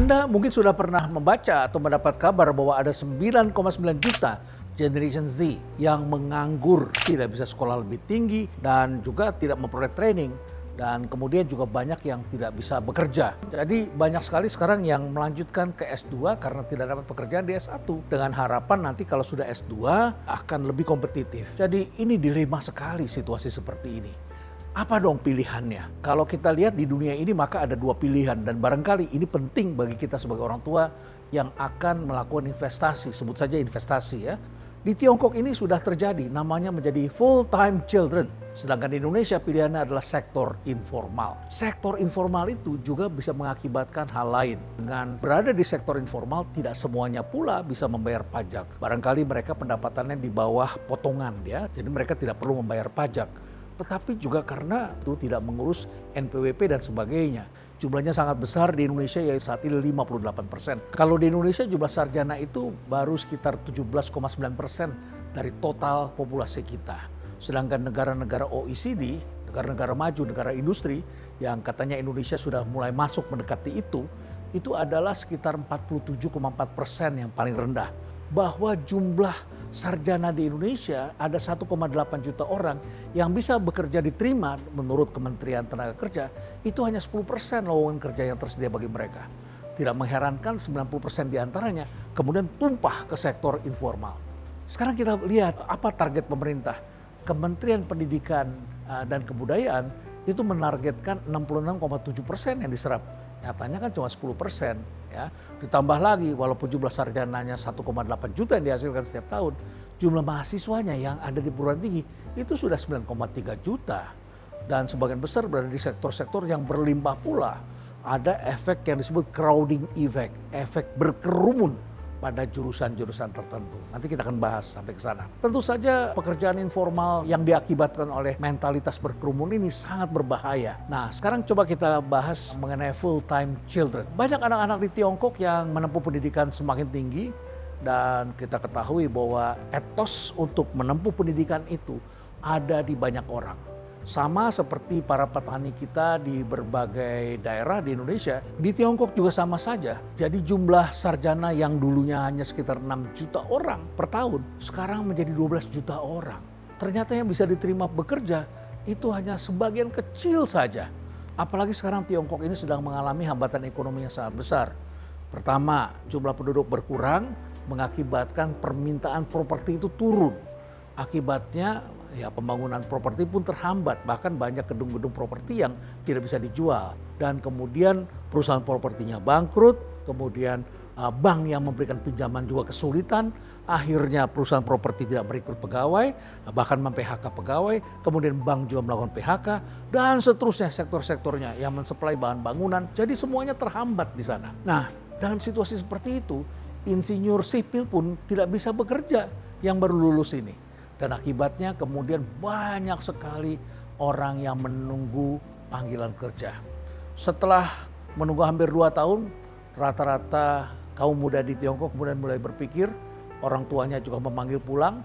Anda mungkin sudah pernah membaca atau mendapat kabar bahwa ada 9,9 juta Generation Z yang menganggur, tidak bisa sekolah lebih tinggi dan juga tidak memperoleh training. Dan kemudian juga banyak yang tidak bisa bekerja. Jadi banyak sekali sekarang yang melanjutkan ke S2 karena tidak dapat pekerjaan di S1. Dengan harapan nanti kalau sudah S2 akan lebih kompetitif. Jadi ini dilema sekali situasi seperti ini. Apa dong pilihannya? Kalau kita lihat di dunia ini maka ada dua pilihan. Dan barangkali ini penting bagi kita sebagai orang tua yang akan melakukan investasi. Sebut saja investasi ya. Di Tiongkok ini sudah terjadi, namanya menjadi full-time children. Sedangkan di Indonesia pilihannya adalah sektor informal. Sektor informal itu juga bisa mengakibatkan hal lain. Dengan berada di sektor informal, tidak semuanya pula bisa membayar pajak. Barangkali mereka pendapatannya di bawah potongan ya, jadi mereka tidak perlu membayar pajak. Tetapi juga karena itu tidak mengurus NPWP dan sebagainya. Jumlahnya sangat besar di Indonesia, yaitu saat ini 58%. Kalau di Indonesia jumlah sarjana itu baru sekitar 17,9% dari total populasi kita. Sedangkan negara-negara OECD, negara-negara maju, negara industri yang katanya Indonesia sudah mulai masuk mendekati itu adalah sekitar 47,4% yang paling rendah. Bahwa jumlah sarjana di Indonesia ada 1,8 juta orang yang bisa bekerja diterima menurut Kementerian Tenaga Kerja, itu hanya 10% lowongan kerja yang tersedia bagi mereka. Tidak mengherankan 90% diantaranya kemudian tumpah ke sektor informal. Sekarang kita lihat apa target pemerintah. Kementerian Pendidikan dan Kebudayaan itu menargetkan 66,7% yang diserap. Nyatanya kan cuma 10%. Ya. Ditambah lagi walaupun jumlah sarjananya 1,8 juta yang dihasilkan setiap tahun, jumlah mahasiswanya yang ada di perguruan tinggi itu sudah 9,3 juta. Dan sebagian besar berada di sektor-sektor yang berlimpah pula. Ada efek yang disebut crowding effect, efek berkerumun pada jurusan-jurusan tertentu. Nanti kita akan bahas sampai ke sana. Tentu saja pekerjaan informal yang diakibatkan oleh mentalitas berkerumun ini sangat berbahaya. Nah, sekarang coba kita bahas mengenai full-time children. Banyak anak-anak di Tiongkok yang menempuh pendidikan semakin tinggi dan kita ketahui bahwa etos untuk menempuh pendidikan itu ada di banyak orang. Sama seperti para petani kita di berbagai daerah di Indonesia, di Tiongkok juga sama saja. Jadi jumlah sarjana yang dulunya hanya sekitar 6 juta orang per tahun, sekarang menjadi 12 juta orang. Ternyata yang bisa diterima bekerja itu hanya sebagian kecil saja. Apalagi sekarang Tiongkok ini sedang mengalami hambatan ekonomi yang sangat besar. Pertama, jumlah penduduk berkurang mengakibatkan permintaan properti itu turun. Akibatnya ya pembangunan properti pun terhambat, bahkan banyak gedung-gedung properti yang tidak bisa dijual. Dan kemudian perusahaan propertinya bangkrut, kemudian bank yang memberikan pinjaman juga kesulitan, akhirnya perusahaan properti tidak merekrut pegawai, bahkan mem-PHK pegawai, kemudian bank juga melakukan PHK, dan seterusnya sektor-sektornya yang mensuplai bahan bangunan, jadi semuanya terhambat di sana. Nah, dalam situasi seperti itu, insinyur sipil pun tidak bisa bekerja yang baru lulus ini. Dan akibatnya kemudian banyak sekali orang yang menunggu panggilan kerja. Setelah menunggu hampir 2 tahun, rata-rata kaum muda di Tiongkok kemudian mulai berpikir, orang tuanya juga memanggil pulang,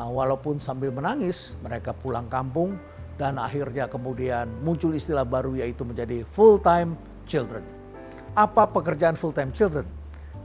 walaupun sambil menangis, mereka pulang kampung dan akhirnya kemudian muncul istilah baru yaitu menjadi full-time children. Apa pekerjaan full-time children?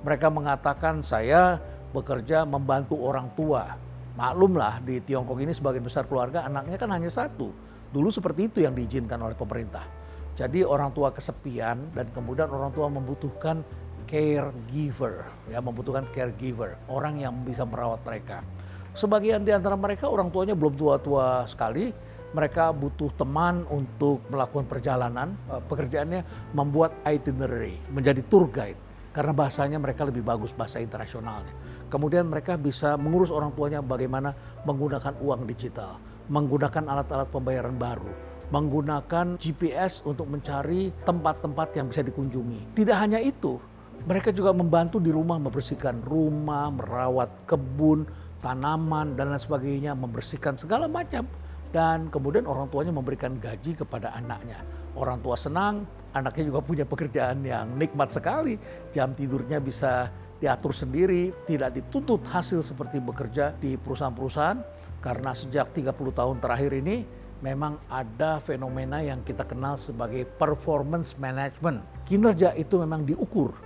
Mereka mengatakan saya bekerja membantu orang tua. Maklumlah di Tiongkok ini sebagian besar keluarga anaknya kan hanya satu. Dulu seperti itu yang diizinkan oleh pemerintah. Jadi orang tua kesepian dan kemudian orang tua membutuhkan caregiver, ya membutuhkan caregiver, orang yang bisa merawat mereka. Sebagian di antara mereka orang tuanya belum tua-tua sekali, mereka butuh teman untuk melakukan perjalanan. Pekerjaannya membuat itinerary, menjadi tour guide. Karena bahasanya mereka lebih bagus, bahasa internasionalnya. Kemudian mereka bisa mengurus orang tuanya bagaimana menggunakan uang digital, menggunakan alat-alat pembayaran baru, menggunakan GPS untuk mencari tempat-tempat yang bisa dikunjungi. Tidak hanya itu, mereka juga membantu di rumah membersihkan rumah, merawat kebun, tanaman, dan lain sebagainya, membersihkan segala macam. Dan kemudian orang tuanya memberikan gaji kepada anaknya. Orang tua senang, anaknya juga punya pekerjaan yang nikmat sekali. Jam tidurnya bisa diatur sendiri, tidak dituntut hasil seperti bekerja di perusahaan-perusahaan. Karena sejak 30 tahun terakhir ini memang ada fenomena yang kita kenal sebagai performance management. Kinerja itu memang diukur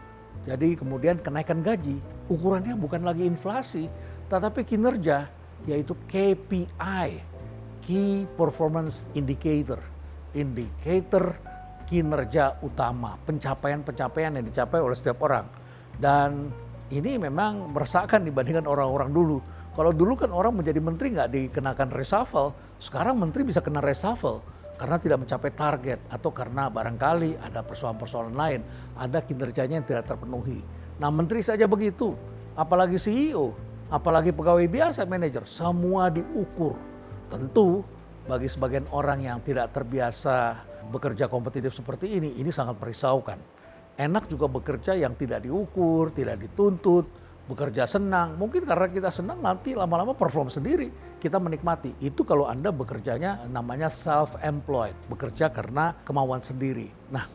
Jadi kemudian kenaikan gaji, ukurannya bukan lagi inflasi, tetapi kinerja, yaitu KPI, Key Performance Indicator, indikator kinerja utama, pencapaian-pencapaian yang dicapai oleh setiap orang. Dan ini memang meresahkan dibandingkan orang-orang dulu. Kalau dulu kan orang menjadi menteri nggak dikenakan reshuffle, sekarang menteri bisa kena reshuffle karena tidak mencapai target atau karena barangkali ada persoalan-persoalan lain, ada kinerjanya yang tidak terpenuhi. Nah, menteri saja begitu, apalagi CEO, apalagi pegawai biasa, manajer, semua diukur. Tentu bagi sebagian orang yang tidak terbiasa bekerja kompetitif seperti ini sangat merisaukan. Enak juga bekerja yang tidak diukur, tidak dituntut, bekerja senang. Mungkin karena kita senang nanti lama-lama perform sendiri, kita menikmati. Itu kalau Anda bekerjanya namanya self-employed, bekerja karena kemauan sendiri. Nah,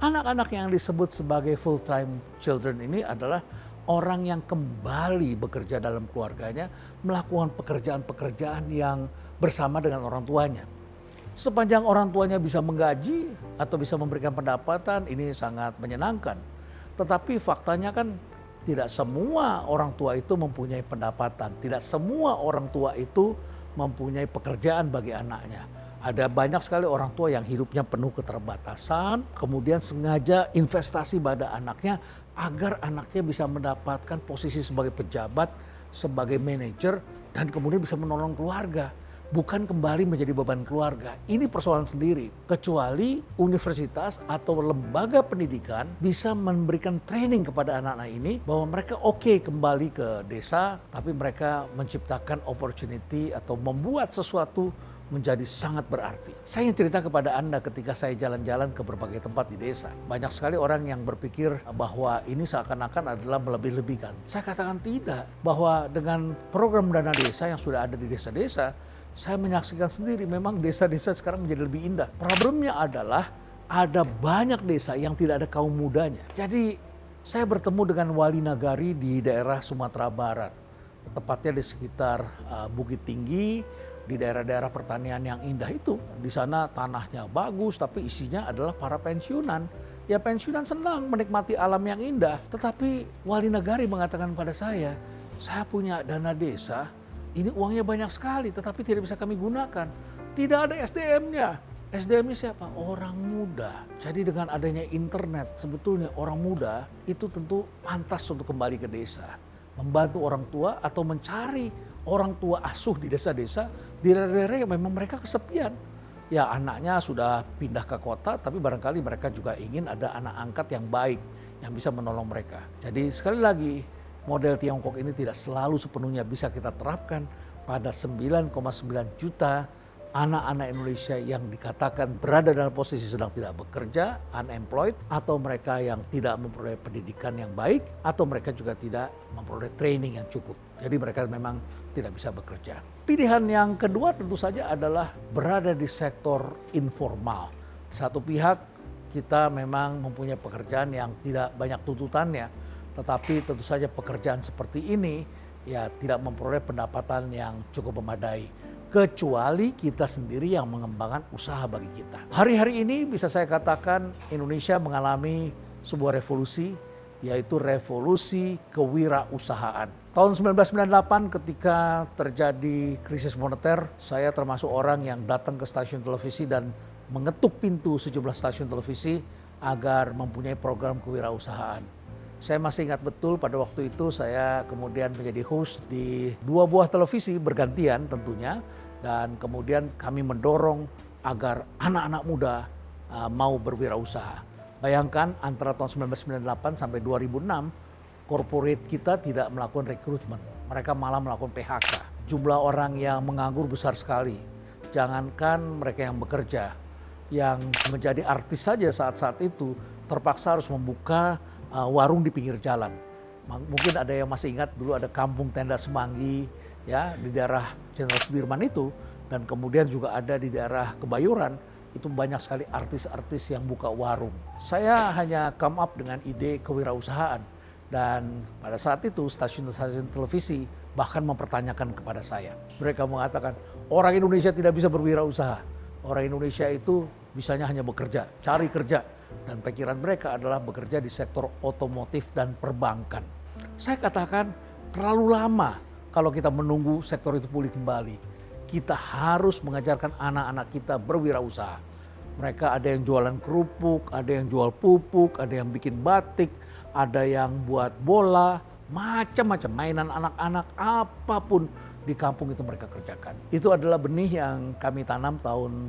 anak-anak yang disebut sebagai full-time children ini adalah orang yang kembali bekerja dalam keluarganya, melakukan pekerjaan-pekerjaan yang bersama dengan orang tuanya. Sepanjang orang tuanya bisa menggaji atau bisa memberikan pendapatan, ini sangat menyenangkan. Tetapi faktanya kan tidak semua orang tua itu mempunyai pendapatan. Tidak semua orang tua itu mempunyai pekerjaan bagi anaknya. Ada banyak sekali orang tua yang hidupnya penuh keterbatasan, kemudian sengaja investasi pada anaknya agar anaknya bisa mendapatkan posisi sebagai pejabat, sebagai manajer, dan kemudian bisa menolong keluarga. Bukan kembali menjadi beban keluarga. Ini persoalan sendiri. Kecuali universitas atau lembaga pendidikan bisa memberikan training kepada anak-anak ini bahwa mereka oke kembali ke desa, tapi mereka menciptakan opportunity atau membuat sesuatu menjadi sangat berarti. Saya ingin cerita kepada Anda ketika saya jalan-jalan ke berbagai tempat di desa. Banyak sekali orang yang berpikir bahwa ini seakan-akan adalah melebih-lebihkan. Saya katakan tidak, bahwa dengan program dana desa yang sudah ada di desa-desa, saya menyaksikan sendiri memang desa-desa sekarang menjadi lebih indah. Problemnya adalah ada banyak desa yang tidak ada kaum mudanya. Jadi saya bertemu dengan wali nagari di daerah Sumatera Barat. Tepatnya di sekitar Bukit Tinggi, di daerah-daerah pertanian yang indah itu. Di sana tanahnya bagus tapi isinya adalah para pensiunan. Ya pensiunan senang menikmati alam yang indah. Tetapi wali nagari mengatakan pada saya punya dana desa, ini uangnya banyak sekali tetapi tidak bisa kami gunakan. Tidak ada SDM-nya. SDM-nya siapa? Orang muda. Jadi dengan adanya internet sebetulnya orang muda itu tentu pantas untuk kembali ke desa. Membantu orang tua atau mencari orang tua asuh di desa-desa, di daerah-daerah yang memang mereka kesepian. Ya anaknya sudah pindah ke kota tapi barangkali mereka juga ingin ada anak angkat yang baik yang bisa menolong mereka. Jadi sekali lagi, model Tiongkok ini tidak selalu sepenuhnya bisa kita terapkan pada 9,9 juta anak-anak Indonesia yang dikatakan berada dalam posisi sedang tidak bekerja, unemployed, atau mereka yang tidak memperoleh pendidikan yang baik, atau mereka juga tidak memperoleh training yang cukup. Jadi mereka memang tidak bisa bekerja. Pilihan yang kedua tentu saja adalah berada di sektor informal. Satu pihak kita memang mempunyai pekerjaan yang tidak banyak tuntutannya, tetapi tentu saja pekerjaan seperti ini ya tidak memperoleh pendapatan yang cukup memadai. Kecuali kita sendiri yang mengembangkan usaha bagi kita. Hari-hari ini bisa saya katakan Indonesia mengalami sebuah revolusi, yaitu revolusi kewirausahaan. Tahun 1998 ketika terjadi krisis moneter, saya termasuk orang yang datang ke stasiun televisi dan mengetuk pintu sejumlah stasiun televisi agar mempunyai program kewirausahaan. Saya masih ingat betul pada waktu itu saya kemudian menjadi host di 2 buah televisi bergantian tentunya. Dan kemudian kami mendorong agar anak-anak muda mau berwirausaha. Bayangkan antara tahun 1998 sampai 2006, corporate kita tidak melakukan rekrutmen. Mereka malah melakukan PHK. Jumlah orang yang menganggur besar sekali. Jangankan mereka yang bekerja, yang menjadi artis saja saat-saat itu terpaksa harus membuka warung di pinggir jalan. Mungkin ada yang masih ingat dulu ada Kampung Tenda Semanggi ya di daerah Jenderal Sudirman itu, dan kemudian juga ada di daerah Kebayoran, itu banyak sekali artis-artis yang buka warung. Saya hanya come up dengan ide kewirausahaan, dan pada saat itu stasiun-stasiun televisi bahkan mempertanyakan kepada saya. Mereka mengatakan orang Indonesia tidak bisa berwirausaha. Orang Indonesia itu bisanya hanya bekerja, cari kerja. dan pikiran mereka adalah bekerja di sektor otomotif dan perbankan. Saya katakan terlalu lama kalau kita menunggu sektor itu pulih kembali. Kita harus mengajarkan anak-anak kita berwirausaha. Mereka ada yang jualan kerupuk, ada yang jual pupuk, ada yang bikin batik, ada yang buat bola, macam-macam mainan anak-anak, apapun di kampung itu mereka kerjakan. Itu adalah benih yang kami tanam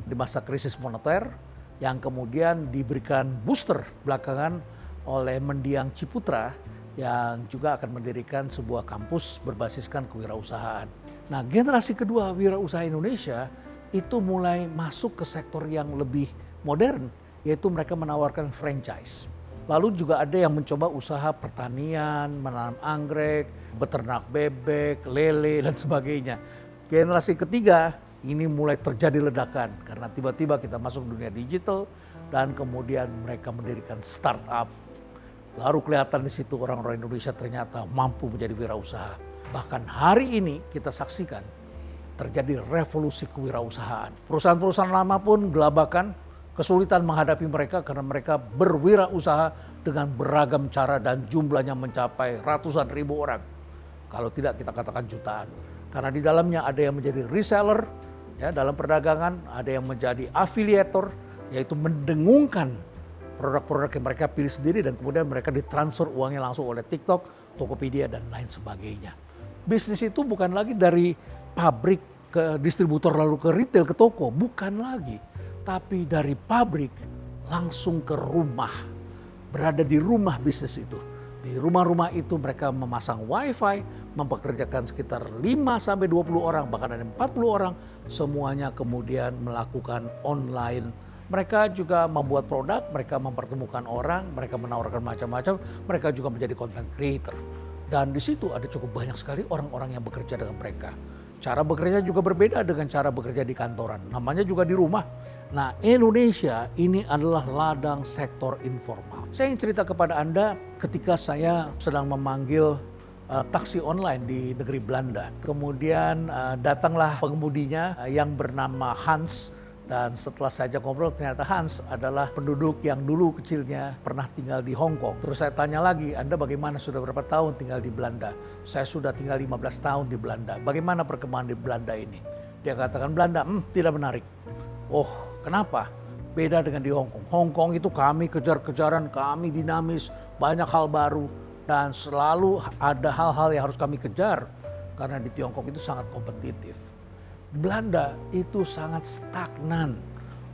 di masa krisis moneter, yang kemudian diberikan booster belakangan oleh Mendiang Ciputra yang juga akan mendirikan sebuah kampus berbasiskan kewirausahaan. Nah, generasi kedua wirausaha Indonesia itu mulai masuk ke sektor yang lebih modern, yaitu mereka menawarkan franchise. Lalu juga ada yang mencoba usaha pertanian, menanam anggrek, beternak bebek, lele, dan sebagainya. Generasi ketiga ini mulai terjadi ledakan karena tiba-tiba kita masuk dunia digital dan kemudian mereka mendirikan startup. Baru kelihatan di situ orang-orang Indonesia ternyata mampu menjadi wirausaha. Bahkan hari ini kita saksikan terjadi revolusi kewirausahaan. Perusahaan-perusahaan lama pun gelabakan, kesulitan menghadapi mereka karena mereka berwirausaha dengan beragam cara dan jumlahnya mencapai ratusan ribu orang. Kalau tidak kita katakan jutaan. Karena di dalamnya ada yang menjadi reseller, ya, dalam perdagangan, ada yang menjadi afiliator, yaitu mendengungkan produk-produk yang mereka pilih sendiri dan kemudian mereka ditransfer uangnya langsung oleh TikTok, Tokopedia, dan lain sebagainya. Bisnis itu bukan lagi dari pabrik ke distributor lalu ke retail, ke toko, bukan lagi. Tapi dari pabrik langsung ke rumah, berada di rumah bisnis itu. Di rumah-rumah itu mereka memasang wifi, mempekerjakan sekitar 5-20 orang, bahkan ada 40 orang. Semuanya kemudian melakukan online. Mereka juga membuat produk, mereka mempertemukan orang, mereka menawarkan macam-macam, mereka juga menjadi content creator. Dan di situ ada cukup banyak sekali orang-orang yang bekerja dengan mereka. Cara bekerja juga berbeda dengan cara bekerja di kantoran, namanya juga di rumah. Nah, Indonesia ini adalah ladang sektor informal. Saya ingin cerita kepada Anda ketika saya sedang memanggil taksi online di negeri Belanda. Kemudian datanglah pengemudinya yang bernama Hans. Dan setelah saya ajak ngobrol ternyata Hans adalah penduduk yang dulu kecilnya pernah tinggal di Hong Kong. Terus saya tanya lagi, Anda bagaimana, sudah berapa tahun tinggal di Belanda? Saya sudah tinggal 15 tahun di Belanda. Bagaimana perkembangan di Belanda ini? Dia katakan Belanda, tidak menarik. Oh, kenapa? Beda dengan di Hong Kong. Hong Kong itu kami kejar-kejaran, kami dinamis, banyak hal baru. Dan selalu ada hal-hal yang harus kami kejar. Karena di Tiongkok itu sangat kompetitif. Belanda itu sangat stagnan.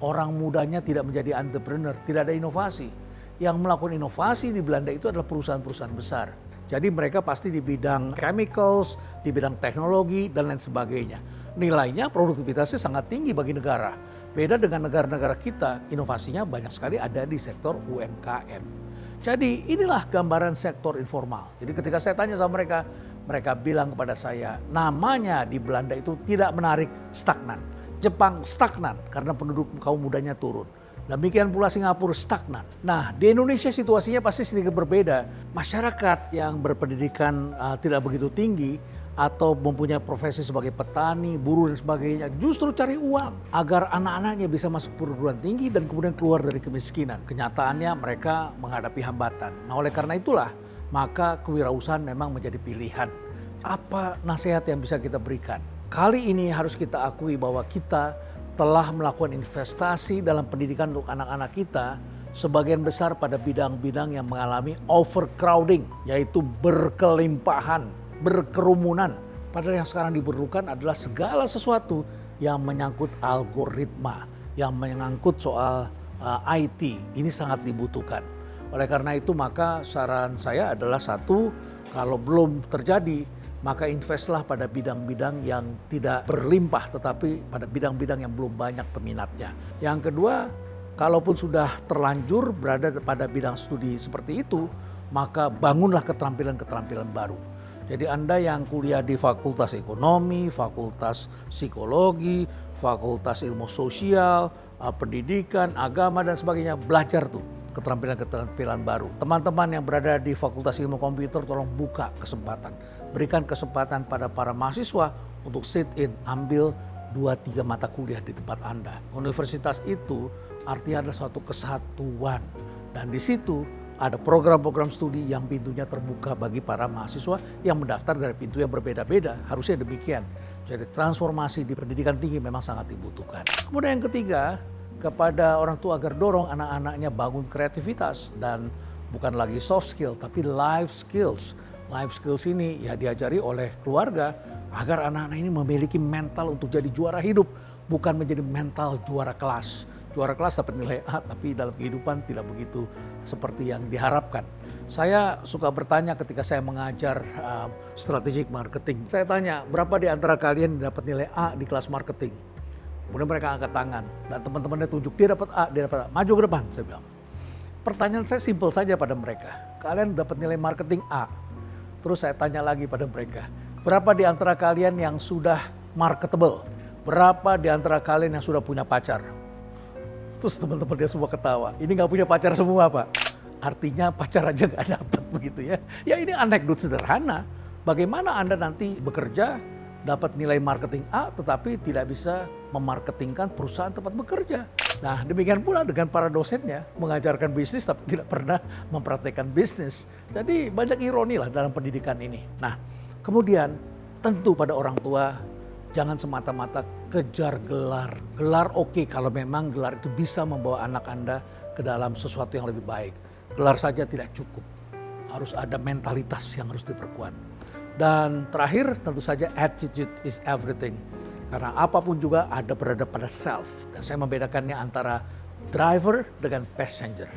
Orang mudanya tidak menjadi entrepreneur, tidak ada inovasi. Yang melakukan inovasi di Belanda itu adalah perusahaan-perusahaan besar. Jadi mereka pasti di bidang chemicals, di bidang teknologi, dan lain sebagainya. Nilainya, produktivitasnya sangat tinggi bagi negara. Beda dengan negara-negara kita, inovasinya banyak sekali ada di sektor UMKM. Jadi inilah gambaran sektor informal. Jadi ketika saya tanya sama mereka bilang kepada saya, namanya di Belanda itu tidak menarik, stagnan. Jepang stagnan karena penduduk kaum mudanya turun. Demikian pula Singapura stagnan. Nah, di Indonesia situasinya pasti sedikit berbeda. Masyarakat yang berpendidikan tidak begitu tinggi atau mempunyai profesi sebagai petani, buruh dan sebagainya, justru cari uang agar anak-anaknya bisa masuk perguruan tinggi dan kemudian keluar dari kemiskinan. Kenyataannya mereka menghadapi hambatan. Nah, oleh karena itulah maka kewirausahaan memang menjadi pilihan. Apa nasihat yang bisa kita berikan? Kali ini harus kita akui bahwa kita telah melakukan investasi dalam pendidikan untuk anak-anak kita sebagian besar pada bidang-bidang yang mengalami overcrowding, yaitu berkelimpahan, berkerumunan. Padahal yang sekarang diperlukan adalah segala sesuatu yang menyangkut algoritma, yang menyangkut soal IT. Ini sangat dibutuhkan. Oleh karena itu maka saran saya adalah satu, kalau belum terjadi maka investlah pada bidang-bidang yang tidak berlimpah tetapi pada bidang-bidang yang belum banyak peminatnya. Yang kedua, kalaupun sudah terlanjur berada pada bidang studi seperti itu, maka bangunlah keterampilan-keterampilan baru. Jadi Anda yang kuliah di Fakultas Ekonomi, Fakultas Psikologi, Fakultas Ilmu Sosial, Pendidikan, Agama dan sebagainya, belajar tuh keterampilan-keterampilan baru. Teman-teman yang berada di Fakultas Ilmu Komputer tolong buka kesempatan. Berikan kesempatan pada para mahasiswa untuk sit in, ambil 2-3 mata kuliah di tempat Anda. Universitas itu artinya adalah suatu kesatuan. Dan di situ ada program-program studi yang pintunya terbuka bagi para mahasiswa yang mendaftar dari pintu yang berbeda-beda. Harusnya demikian. Jadi transformasi di pendidikan tinggi memang sangat dibutuhkan. Kemudian yang ketiga, kepada orang tua agar dorong anak-anaknya bangun kreativitas dan bukan lagi soft skill tapi life skills. Life skills ini ya diajari oleh keluarga agar anak-anak ini memiliki mental untuk jadi juara hidup, bukan menjadi mental juara kelas. Juara kelas dapat nilai A, tapi dalam kehidupan tidak begitu seperti yang diharapkan. Saya suka bertanya ketika saya mengajar strategic marketing. Saya tanya, berapa di antara kalian dapat nilai A di kelas marketing? Kemudian mereka angkat tangan dan teman-temannya tunjuk, dia dapat A, dia dapat A. Maju ke depan, saya bilang. Pertanyaan saya simpel saja pada mereka. Kalian dapat nilai marketing A. Terus saya tanya lagi pada mereka, berapa di antara kalian yang sudah marketable? Berapa di antara kalian yang sudah punya pacar? Terus teman-teman dia semua ketawa. Ini nggak punya pacar semua, Pak. Artinya pacar aja nggak dapat begitu ya. Ya ini anekdot sederhana. Bagaimana Anda nanti bekerja dapat nilai marketing A tetapi tidak bisa memarketingkan perusahaan tempat bekerja. Nah demikian pula dengan para dosennya mengajarkan bisnis tapi tidak pernah mempraktekkan bisnis. Jadi banyak ironi lah dalam pendidikan ini. Nah kemudian tentu pada orang tua jangan semata-mata kejar gelar. Gelar oke kalau memang gelar itu bisa membawa anak Anda ke dalam sesuatu yang lebih baik. Gelar saja tidak cukup. Harus ada mentalitas yang harus diperkuat. Dan terakhir tentu saja attitude is everything. Karena apapun juga ada berada pada self. Dan saya membedakannya antara driver dengan passenger.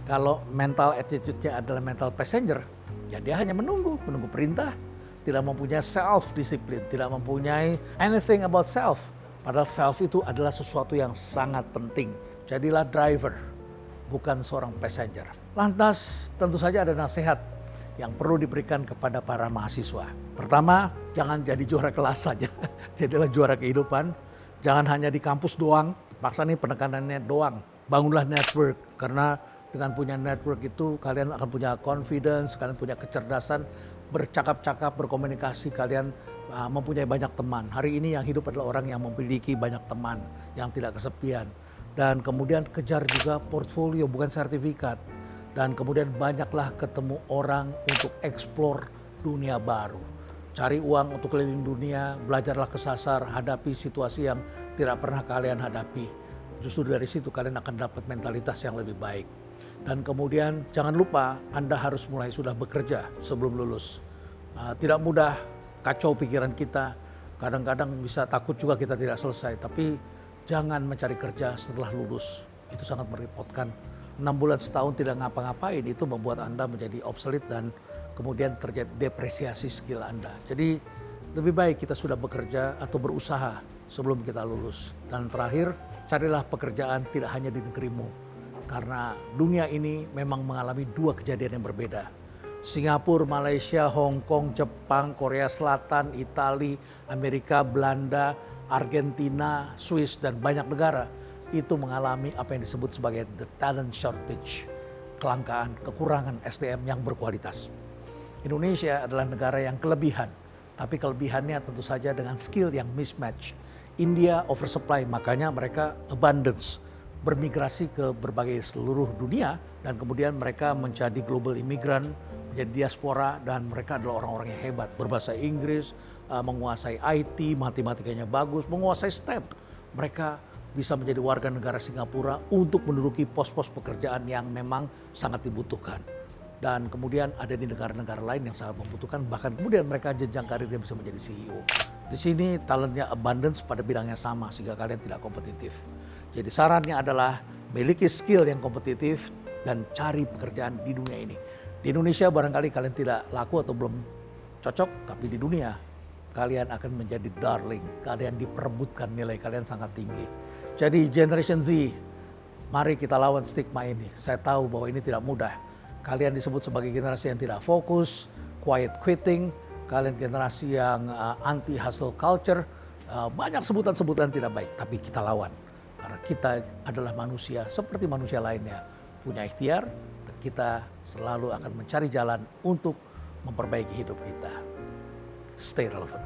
Kalau mental attitude-nya adalah mental passenger, ya dia hanya menunggu perintah. Tidak mempunyai self-discipline, tidak mempunyai anything about self. Padahal self itu adalah sesuatu yang sangat penting. Jadilah driver, bukan seorang passenger. Lantas tentu saja ada nasihat yang perlu diberikan kepada para mahasiswa. Pertama, jangan jadi juara kelas saja. Jadilah juara kehidupan. Jangan hanya di kampus doang. Paksa nih penekanannya doang. Bangunlah network. Karena dengan punya network itu kalian akan punya confidence, kalian punya kecerdasan, bercakap-cakap, berkomunikasi, kalian mempunyai banyak teman. Hari ini yang hidup adalah orang yang memiliki banyak teman, yang tidak kesepian. Dan kemudian kejar juga portfolio, bukan sertifikat. Dan kemudian banyaklah ketemu orang untuk eksplor dunia baru. Cari uang untuk keliling dunia, belajarlah kesasar, hadapi situasi yang tidak pernah kalian hadapi. Justru dari situ kalian akan dapat mentalitas yang lebih baik. Dan kemudian jangan lupa Anda harus mulai sudah bekerja sebelum lulus. Tidak mudah, kacau pikiran kita. Kadang-kadang bisa takut juga kita tidak selesai. Tapi jangan mencari kerja setelah lulus. Itu sangat merepotkan. 6 bulan setahun tidak ngapa-ngapain itu membuat Anda menjadi obsolete dan kemudian terjadi depresiasi skill Anda. Jadi lebih baik kita sudah bekerja atau berusaha sebelum kita lulus. Dan terakhir, carilah pekerjaan tidak hanya di negerimu. Karena dunia ini memang mengalami dua kejadian yang berbeda. Singapura, Malaysia, Hong Kong, Jepang, Korea Selatan, Italia, Amerika, Belanda, Argentina, Swiss, dan banyak negara itu mengalami apa yang disebut sebagai the talent shortage, kelangkaan, kekurangan SDM yang berkualitas. Indonesia adalah negara yang kelebihan, tapi kelebihannya tentu saja dengan skill yang mismatch. India oversupply, makanya mereka abundance, bermigrasi ke berbagai seluruh dunia dan kemudian mereka menjadi global immigrant, menjadi diaspora dan mereka adalah orang-orang yang hebat, berbahasa Inggris, menguasai IT, matematikanya bagus, menguasai STEM. Mereka bisa menjadi warga negara Singapura untuk menduduki pos-pos pekerjaan yang memang sangat dibutuhkan. Dan kemudian ada di negara-negara lain yang sangat membutuhkan, bahkan kemudian mereka jenjang karirnya bisa menjadi CEO. Di sini talentnya abundance pada bidangnya sama sehingga kalian tidak kompetitif. Jadi sarannya adalah miliki skill yang kompetitif dan cari pekerjaan di dunia ini. Di Indonesia barangkali kalian tidak laku atau belum cocok, tapi di dunia kalian akan menjadi darling. Kalian diperebutkan, nilai kalian sangat tinggi. Jadi Generation Z, mari kita lawan stigma ini. Saya tahu bahwa ini tidak mudah. Kalian disebut sebagai generasi yang tidak fokus, quiet quitting, kalian generasi yang anti hustle culture, banyak sebutan-sebutan tidak baik, tapi kita lawan. Karena kita adalah manusia seperti manusia lainnya, punya ikhtiar, dan kita selalu akan mencari jalan untuk memperbaiki hidup kita. Stay relevant.